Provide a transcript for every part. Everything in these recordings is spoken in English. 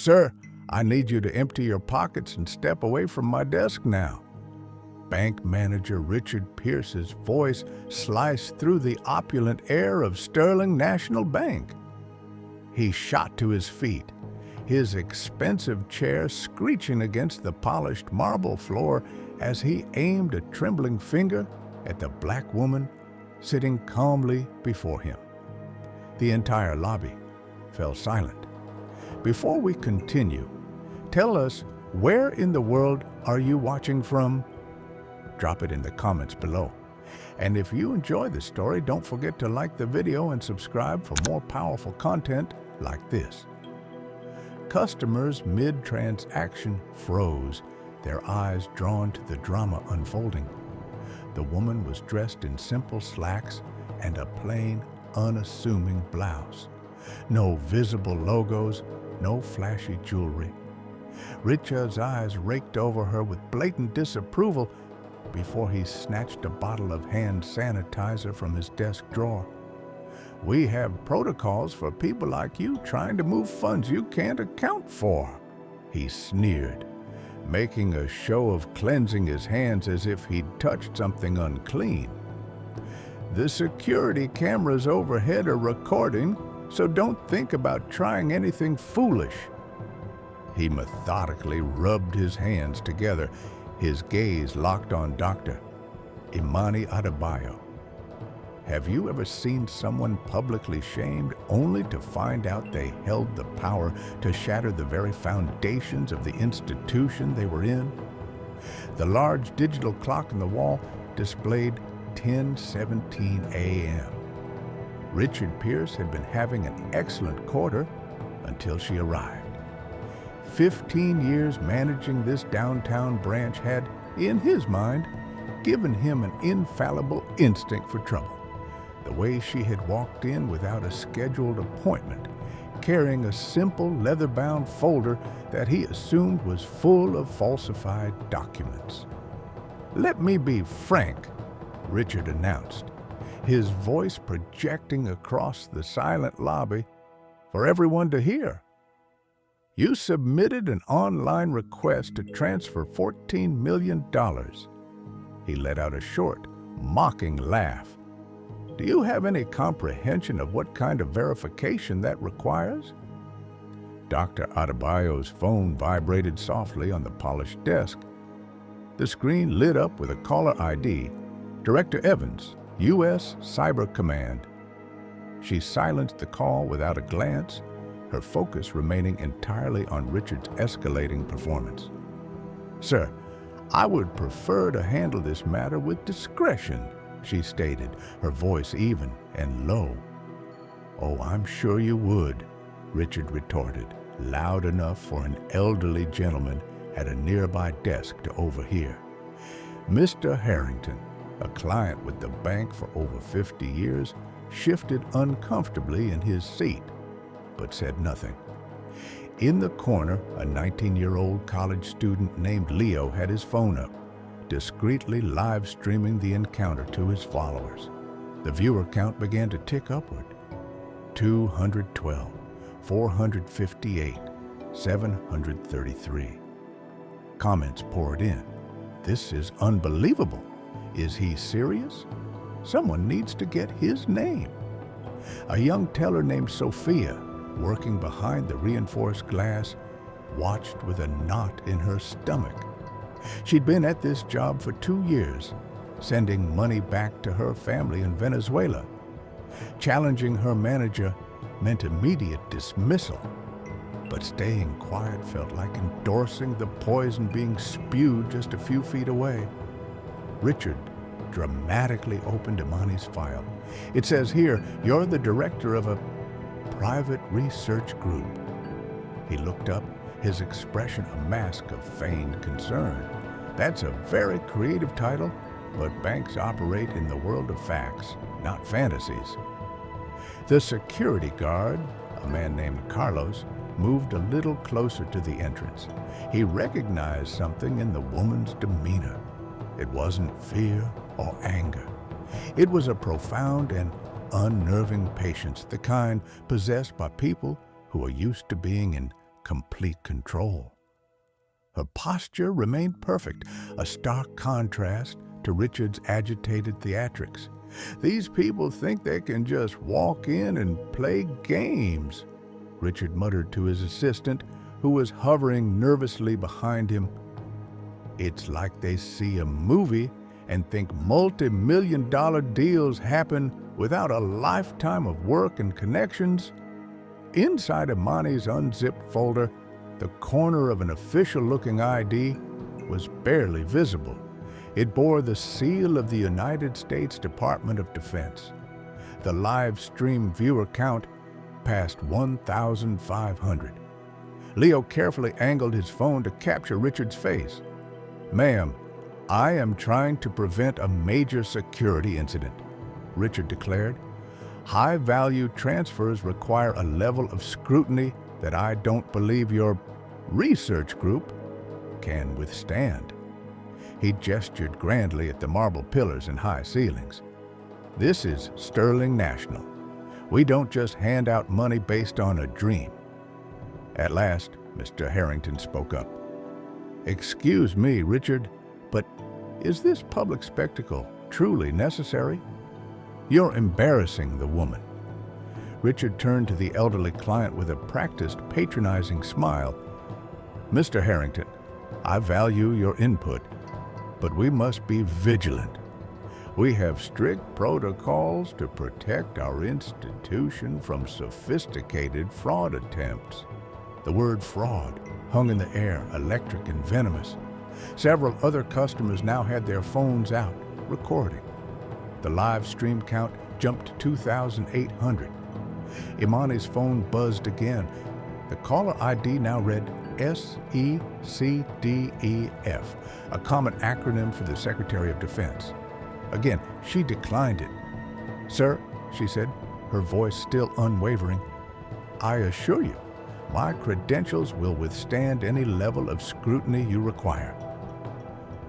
"Sir, I need you to empty your pockets and step away from my desk now." Bank manager Richard Pierce's voice sliced through the opulent air of Sterling National Bank. He shot to his feet, his expensive chair screeching against the polished marble floor as he aimed a trembling finger at the black woman sitting calmly before him. The entire lobby fell silent. Before we continue, tell us, where in the world are you watching from? Drop it in the comments below. And if you enjoy the story, don't forget to like the video and subscribe for more powerful content like this. Customers mid-transaction froze, their eyes drawn to the drama unfolding. The woman was dressed in simple slacks and a plain, unassuming blouse. No visible logos, no flashy jewelry. Richard's eyes raked over her with blatant disapproval before he snatched a bottle of hand sanitizer from his desk drawer. "We have protocols for people like you trying to move funds you can't account for," he sneered, making a show of cleansing his hands as if he'd touched something unclean. "The security cameras overhead are recording, so don't think about trying anything foolish." He methodically rubbed his hands together, his gaze locked on Dr. Imani Adebayo. Have you ever seen someone publicly shamed only to find out they held the power to shatter the very foundations of the institution they were in? The large digital clock on the wall displayed 10:17 a.m. Richard Pierce had been having an excellent quarter until she arrived. 15 years managing this downtown branch had, in his mind, given him an infallible instinct for trouble. The way she had walked in without a scheduled appointment, carrying a simple leather-bound folder that he assumed was full of falsified documents. "Let me be frank," Richard announced, his voice projecting across the silent lobby for everyone to hear. "You submitted an online request to transfer $14 million. He let out a short, mocking laugh. "Do you have any comprehension of what kind of verification that requires?" Dr. Adebayo's phone vibrated softly on the polished desk. The screen lit up with a caller ID, Director Evans, U.S. Cyber Command. She silenced the call without a glance, her focus remaining entirely on Richard's escalating performance. "Sir, I would prefer to handle this matter with discretion," she stated, her voice even and low. "Oh, I'm sure you would," Richard retorted, loud enough for an elderly gentleman at a nearby desk to overhear. Mr. Harrington, a client with the bank for over 50 years, shifted uncomfortably in his seat, but said nothing. In the corner, a 19-year-old college student named Leo had his phone up, discreetly live-streaming the encounter to his followers. The viewer count began to tick upward. 212, 458, 733. Comments poured in. "This is unbelievable. Is he serious? Someone needs to get his name." A young teller named Sophia, working behind the reinforced glass, watched with a knot in her stomach. She'd been at this job for 2 years, sending money back to her family in Venezuela. Challenging her manager meant immediate dismissal, but staying quiet felt like endorsing the poison being spewed just a few feet away. Richard dramatically opened Imani's file. "It says here, you're the director of a private research group." He looked up, his expression a mask of feigned concern. "That's a very creative title, but banks operate in the world of facts, not fantasies." The security guard, a man named Carlos, moved a little closer to the entrance. He recognized something in the woman's demeanor. It wasn't fear or anger. It was a profound and unnerving patience, the kind possessed by people who are used to being in complete control. Her posture remained perfect, a stark contrast to Richard's agitated theatrics. These people think they can just walk in and play games, Richard muttered to his assistant, who was hovering nervously behind him. It's like they see a movie and think multi-million-dollar deals happen without a lifetime of work and connections. Inside Imani's unzipped folder, the corner of an official-looking ID was barely visible. It bore the seal of the United States Department of Defense. The live stream viewer count passed 1,500. Leo carefully angled his phone to capture Richard's face. "Ma'am, I am trying to prevent a major security incident," Richard declared. "High-value transfers require a level of scrutiny that I don't believe your research group can withstand." He gestured grandly at the marble pillars and high ceilings. "This is Sterling National. We don't just hand out money based on a dream." At last, Mr. Harrington spoke up. "Excuse me, Richard, but is this public spectacle truly necessary? You're embarrassing the woman." Richard turned to the elderly client with a practiced, patronizing smile. "Mr. Harrington, I value your input, but we must be vigilant. We have strict protocols to protect our institution from sophisticated fraud attempts." The word fraud hung in the air, electric and venomous. Several other customers now had their phones out, recording. The live stream count jumped to 2,800. Imani's phone buzzed again. The caller ID now read SECDEF, a common acronym for the Secretary of Defense. Again, she declined it. "Sir," she said, her voice still unwavering, "I assure you, my credentials will withstand any level of scrutiny you require."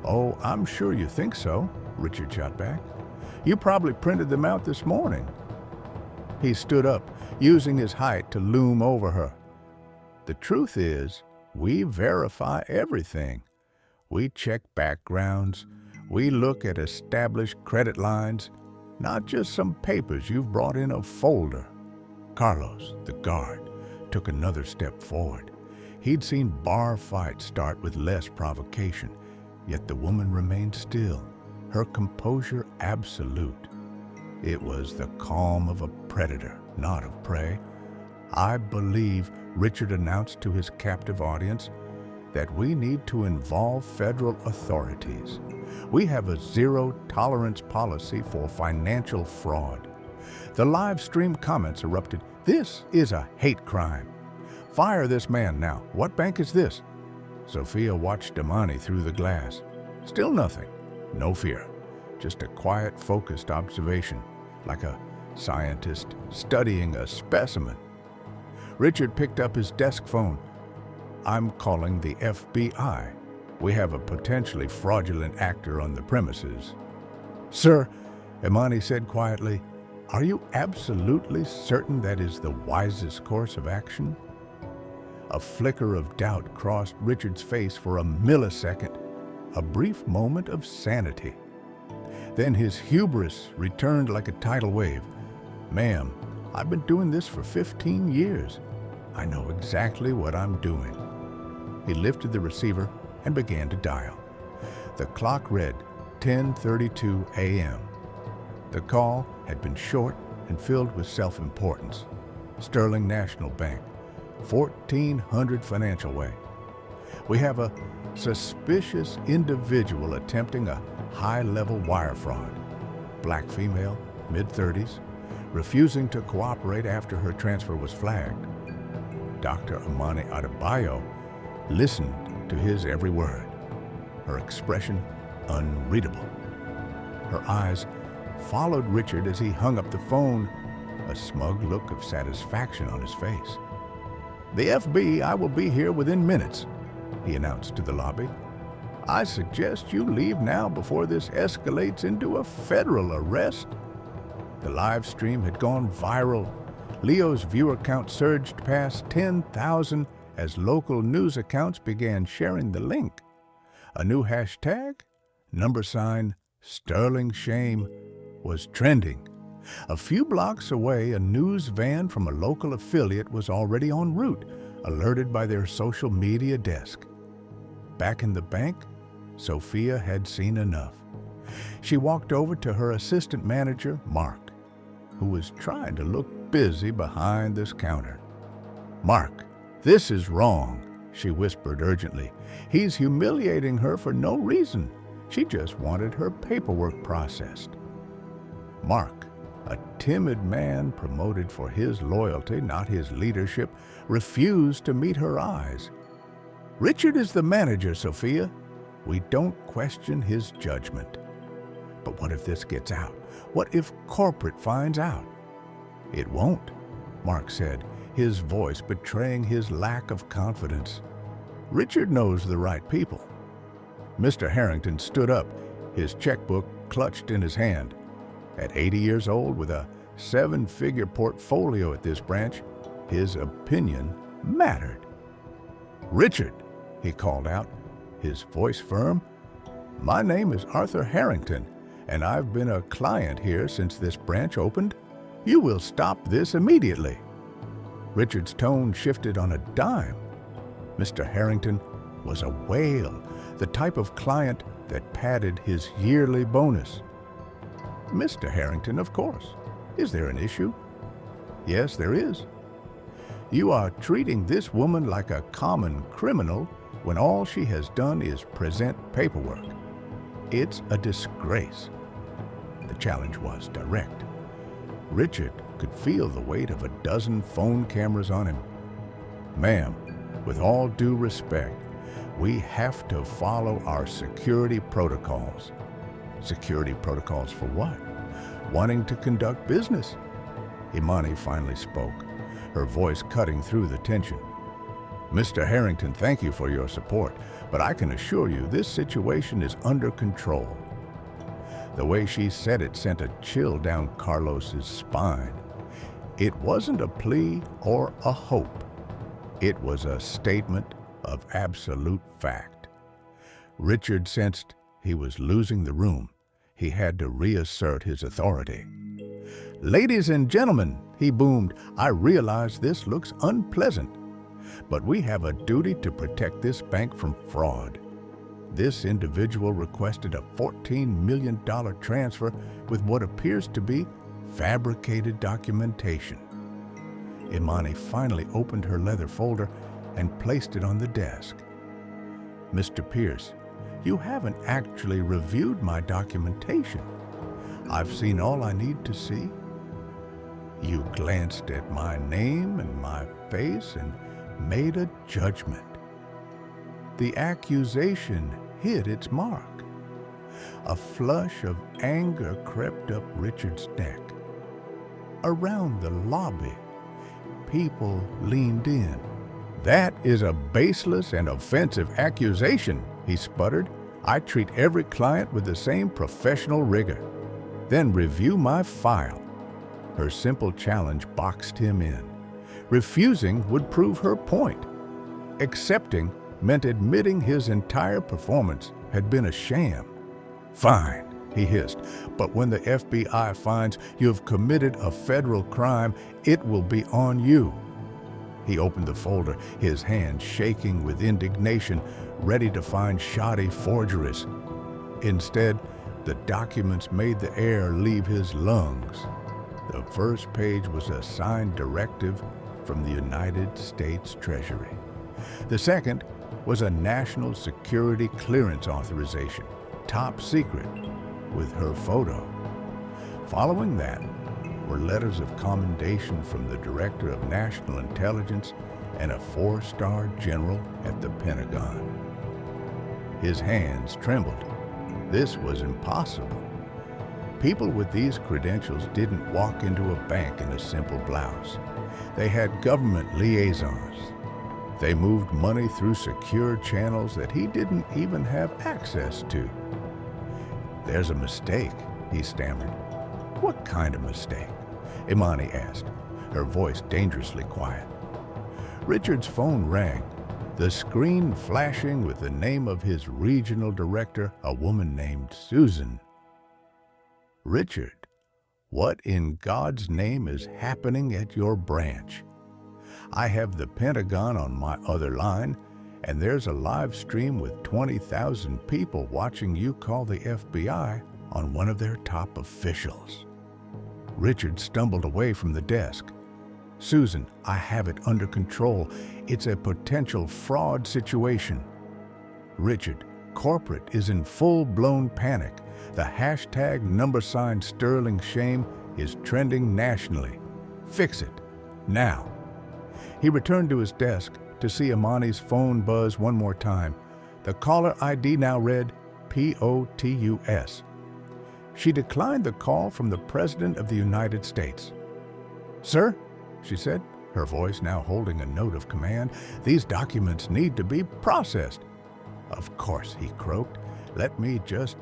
"Oh, I'm sure you think so," Richard shot back. "You probably printed them out this morning." He stood up, using his height to loom over her. "The truth is, we verify everything. We check backgrounds. We look at established credit lines, not just some papers you've brought in a folder." Carlos, the guard, took another step forward. He'd seen bar fights start with less provocation, yet the woman remained still, her composure absolute. It was the calm of a predator, not of prey. "I believe," Richard announced to his captive audience, "that we need to involve federal authorities. We have a zero-tolerance policy for financial fraud." The live stream comments erupted. "This is a hate crime. Fire this man now. What bank is this?" Sophia watched Imani through the glass. Still nothing. No fear. Just a quiet, focused observation, like a scientist studying a specimen. Richard picked up his desk phone. "I'm calling the FBI. We have a potentially fraudulent actor on the premises." "Sir," Imani said quietly, "are you absolutely certain that is the wisest course of action?" A flicker of doubt crossed Richard's face for a millisecond, a brief moment of sanity. Then his hubris returned like a tidal wave. "Ma'am, I've been doing this for 15 years. I know exactly what I'm doing." He lifted the receiver and began to dial. The clock read 10:32 a.m. The call had been short and filled with self-importance. Sterling National Bank, 1400 Financial Way. "We have a suspicious individual attempting a high-level wire fraud. Black female, mid-30s, refusing to cooperate after her transfer was flagged." Dr. Imani Adebayo listened to his every word, her expression unreadable. Her eyes followed Richard as he hung up the phone, a smug look of satisfaction on his face. "The FBI will be here within minutes," he announced to the lobby. "I suggest you leave now before this escalates into a federal arrest." The live stream had gone viral. Leo's viewer count surged past 10,000, as local news accounts began sharing the link. A new hashtag, #Sterling Shame, was trending. A few blocks away, a news van from a local affiliate was already en route, alerted by their social media desk. Back in the bank, Sophia had seen enough. She walked over to her assistant manager, Mark, who was trying to look busy behind this counter. "Mark, this is wrong," she whispered urgently. "He's humiliating her for no reason. She just wanted her paperwork processed." Mark, a timid man promoted for his loyalty, not his leadership, refused to meet her eyes. "Richard is the manager, Sophia. We don't question his judgment." "But what if this gets out? What if corporate finds out?" "It won't," Mark said, his voice betraying his lack of confidence. "Richard knows the right people." Mr. Harrington stood up, his checkbook clutched in his hand. At 80 years old, with a 7-figure portfolio at this branch, his opinion mattered. "Richard," he called out, his voice firm, "my name is Arthur Harrington, and I've been a client here since this branch opened. You will stop this immediately." Richard's tone shifted on a dime. Mr. Harrington was a whale, the type of client that padded his yearly bonus. "Mr. Harrington, of course. Is there an issue?" "Yes, there is. You are treating this woman like a common criminal when all she has done is present paperwork. It's a disgrace." The challenge was direct. Richard could feel the weight of a dozen phone cameras on him. "Ma'am, with all due respect, we have to follow our security protocols." "Security protocols for what?" "Wanting to conduct business." Imani finally spoke, her voice cutting through the tension. "Mr. Harrington, thank you for your support, but I can assure you this situation is under control." The way she said it sent a chill down Carlos's spine. It wasn't a plea or a hope. It was a statement of absolute fact. Richard sensed he was losing the room. He had to reassert his authority. "Ladies and gentlemen," he boomed, "I realize this looks unpleasant, but we have a duty to protect this bank from fraud. This individual requested a $14 million transfer with what appears to be fabricated documentation." Imani finally opened her leather folder and placed it on the desk. "Mr. Pierce, you haven't actually reviewed my documentation. I've seen all I need to see." "You glanced at my name and my face and made a judgment." The accusation hit its mark. A flush of anger crept up Richard's neck. Around the lobby, people leaned in. "That is a baseless and offensive accusation," he sputtered. "I treat every client with the same professional rigor." "Then review my file." Her simple challenge boxed him in. Refusing would prove her point. Accepting meant admitting his entire performance had been a sham. "Fine," he hissed, "but when the FBI finds you've committed a federal crime, it will be on you." He opened the folder, his hand shaking with indignation, ready to find shoddy forgeries. Instead, the documents made the air leave his lungs. The first page was a signed directive from the United States Treasury. The second was a national security clearance authorization, top secret, with her photo. Following that were letters of commendation from the Director of National Intelligence and a 4-star general at the Pentagon. His hands trembled. This was impossible. People with these credentials didn't walk into a bank in a simple blouse. They had government liaisons. They moved money through secure channels that he didn't even have access to. "There's a mistake," he stammered. "What kind of mistake?" Imani asked, her voice dangerously quiet. Richard's phone rang, the screen flashing with the name of his regional director, a woman named Susan. "Richard, what in God's name is happening at your branch? I have the Pentagon on my other line, and there's a live stream with 20,000 people watching you call the FBI on one of their top officials." Richard stumbled away from the desk. "Susan, I have it under control. It's a potential fraud situation." "Richard, corporate is in full-blown panic. The hashtag #Sterling Shame is trending nationally. Fix it, now." He returned to his desk to see Imani's phone buzz one more time. The caller ID now read POTUS. She declined the call from the President of the United States. "Sir," she said, her voice now holding a note of command, "these documents need to be processed." "Of course," he croaked. "Let me just—"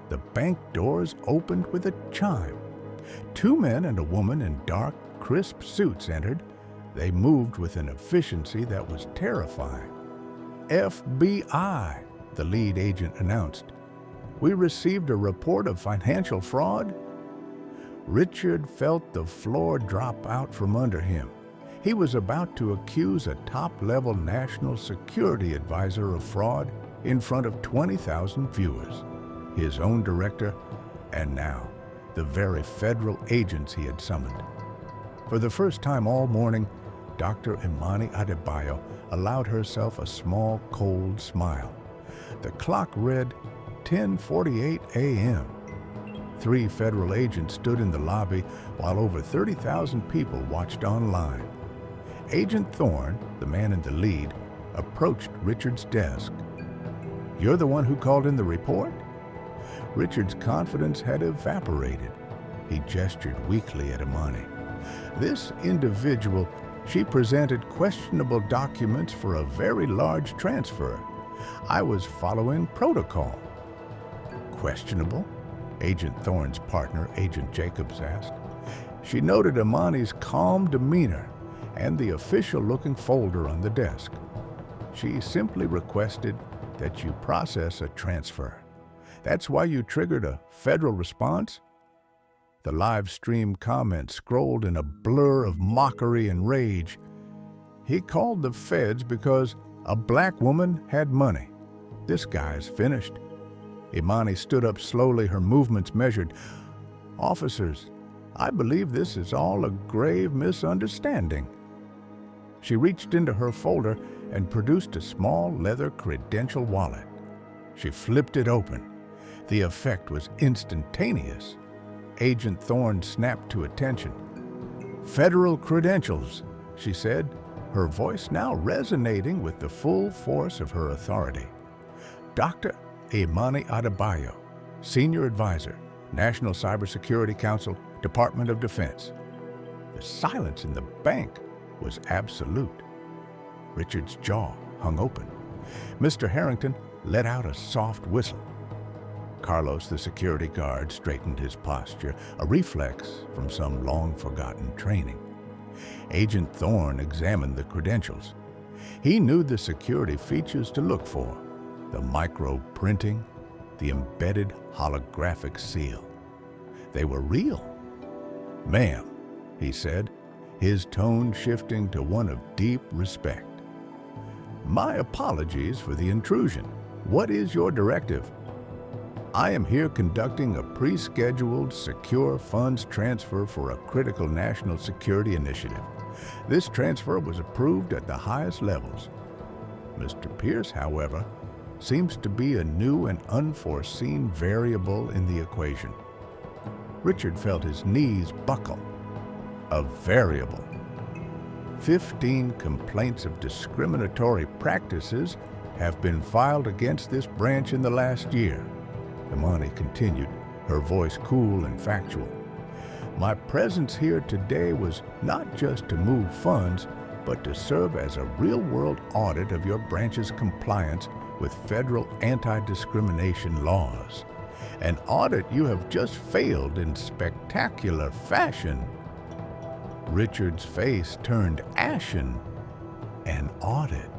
The bank doors opened with a chime. Two men and a woman in dark, crisp suits entered. They moved with an efficiency that was terrifying. "FBI," the lead agent announced. "We received a report of financial fraud." Richard felt the floor drop out from under him. He was about to accuse a top-level national security advisor of fraud in front of 20,000 viewers, his own director, and now the very federal agents he had summoned. For the first time all morning, Dr. Imani Adebayo allowed herself a small, cold smile. The clock read 10:48 a.m. 3 federal agents stood in the lobby while over 30,000 people watched online. Agent Thorne, the man in the lead, approached Richard's desk. "You're the one who called in the report?" Richard's confidence had evaporated. He gestured weakly at Imani. "This individual, she presented questionable documents for a very large transfer. I was following protocol." "Questionable?" Agent Thorne's partner, Agent Jacobs, asked. She noted Imani's calm demeanor and the official-looking folder on the desk. "She simply requested that you process a transfer. That's why you triggered a federal response?" The live stream comments scrolled in a blur of mockery and rage. "He called the feds because a black woman had money. This guy's finished." Imani stood up slowly, her movements measured. "Officers, I believe this is all a grave misunderstanding." She reached into her folder and produced a small leather credential wallet. She flipped it open. The effect was instantaneous. Agent Thorne snapped to attention. "Federal credentials," she said, her voice now resonating with the full force of her authority. "Dr. Imani Adebayo, Senior Advisor, National Cybersecurity Council, Department of Defense." The silence in the bank was absolute. Richard's jaw hung open. Mr. Harrington let out a soft whistle. Carlos, the security guard, straightened his posture, a reflex from some long-forgotten training. Agent Thorne examined the credentials. He knew the security features to look for: the micro-printing, the embedded holographic seal. They were real. "Ma'am," he said, his tone shifting to one of deep respect. "My apologies for the intrusion. What is your directive?" "I am here conducting a pre-scheduled secure funds transfer for a critical national security initiative. This transfer was approved at the highest levels. Mr. Pierce, however, seems to be a new and unforeseen variable in the equation." Richard felt his knees buckle. A variable. 15 complaints of discriminatory practices have been filed against this branch in the last year. Imani continued, her voice cool and factual. "My presence here today was not just to move funds, but to serve as a real-world audit of your branch's compliance with federal anti-discrimination laws. An audit you have just failed in spectacular fashion." Richard's face turned ashen. An audit.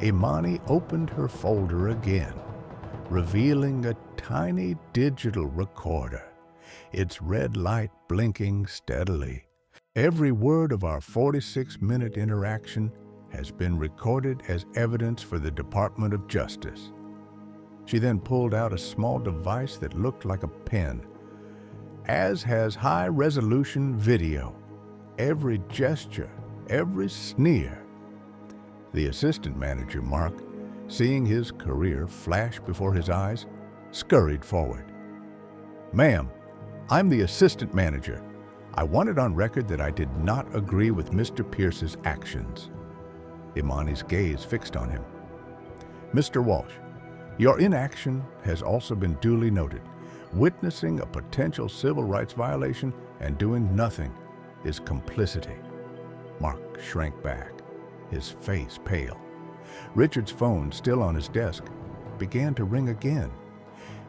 Imani opened her folder again, revealing a tiny digital recorder, its red light blinking steadily. Every word of our 46-minute interaction has been recorded as evidence for the Department of Justice. She then pulled out a small device that looked like a pen, as has high-resolution video. Every gesture, every sneer. The assistant manager, Mark, seeing his career flash before his eyes, scurried forward. "Ma'am, I'm the assistant manager. I want it on record that I did not agree with Mr. Pierce's actions." Imani's gaze fixed on him. "Mr. Walsh, your inaction has also been duly noted. Witnessing a potential civil rights violation and doing nothing is complicity." Mark shrank back, his face pale. Richard's phone, still on his desk, began to ring again.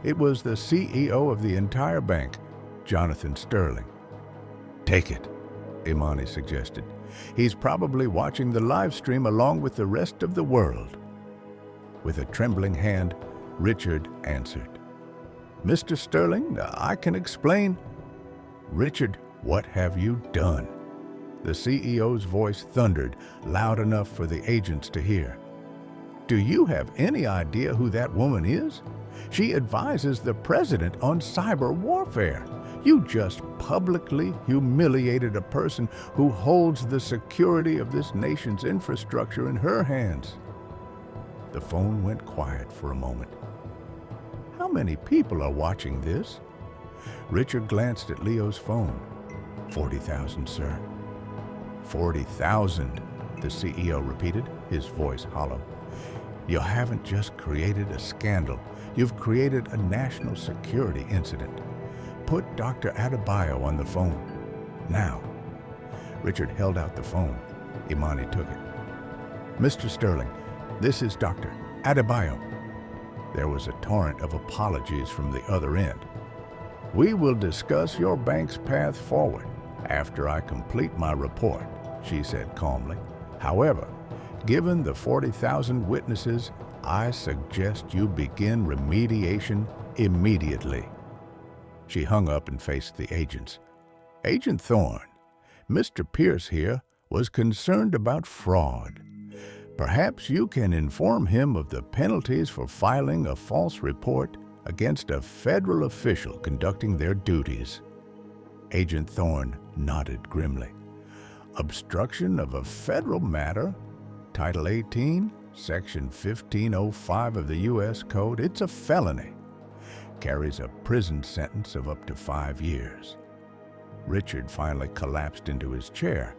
It was the CEO of the entire bank, Jonathan Sterling. "Take it," Imani suggested. "He's probably watching the live stream along with the rest of the world." With a trembling hand, Richard answered. "Mr. Sterling, I can explain." "Richard, what have you done?" The CEO's voice thundered, loud enough for the agents to hear. "Do you have any idea who that woman is? She advises the president on cyber warfare. You just publicly humiliated a person who holds the security of this nation's infrastructure in her hands." The phone went quiet for a moment. "How many people are watching this?" Richard glanced at Leo's phone. 40,000, sir." 40,000, the CEO repeated, his voice hollow. "You haven't just created a scandal. You've created a national security incident. Put Dr. Adebayo on the phone. Now." Richard held out the phone. Imani took it. "Mr. Sterling, this is Dr. Adebayo." There was a torrent of apologies from the other end. "We will discuss your bank's path forward after I complete my report," she said calmly. "However, given the 40,000 witnesses, I suggest you begin remediation immediately." She hung up and faced the agents. "Agent Thorne, Mr. Pierce here was concerned about fraud. Perhaps you can inform him of the penalties for filing a false report against a federal official conducting their duties." Agent Thorne nodded grimly. "Obstruction of a federal matter? Title 18, Section 1505 of the U.S. Code. It's a felony. Carries a prison sentence of up to 5 years. Richard finally collapsed into his chair.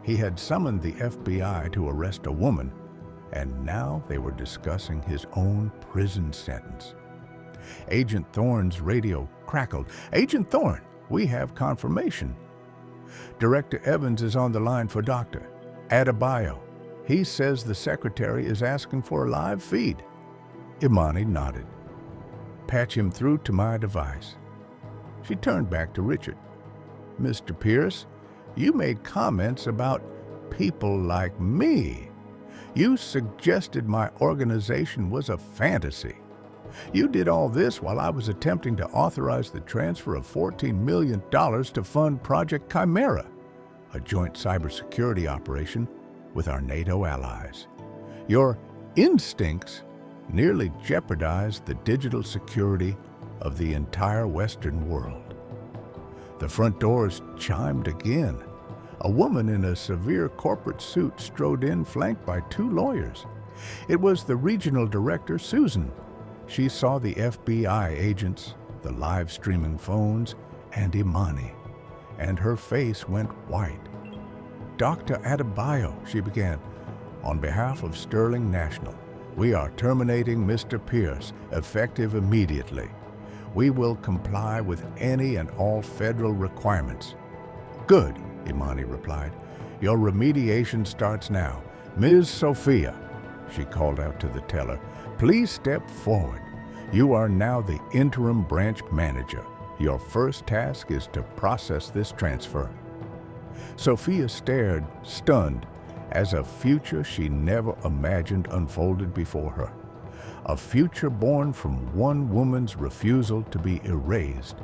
He had summoned the FBI to arrest a woman, and now they were discussing his own prison sentence. Agent Thorne's radio crackled. "Agent Thorne, we have confirmation. Director Evans is on the line for Dr. Adebayo. He says the secretary is asking for a live feed." Imani nodded. "Patch him through to my device." She turned back to Richard. "Mr. Pierce, you made comments about people like me. You suggested my organization was a fantasy. You did all this while I was attempting to authorize the transfer of $14 million to fund Project Chimera, a joint cybersecurity operation with our NATO allies. Your instincts nearly jeopardized the digital security of the entire Western world." The front doors chimed again. A woman in a severe corporate suit strode in, flanked by 2 lawyers. It was the regional director, Susan. She saw the FBI agents, the live streaming phones, and Imani, and her face went white. "Dr. Adebayo," she began, "on behalf of Sterling National, we are terminating Mr. Pierce, effective immediately. We will comply with any and all federal requirements." "Good," Imani replied. "Your remediation starts now. Ms. Sophia," she called out to the teller, "please step forward. You are now the interim branch manager. Your first task is to process this transfer." Sophia stared, stunned, as a future she never imagined unfolded before her. A future born from one woman's refusal to be erased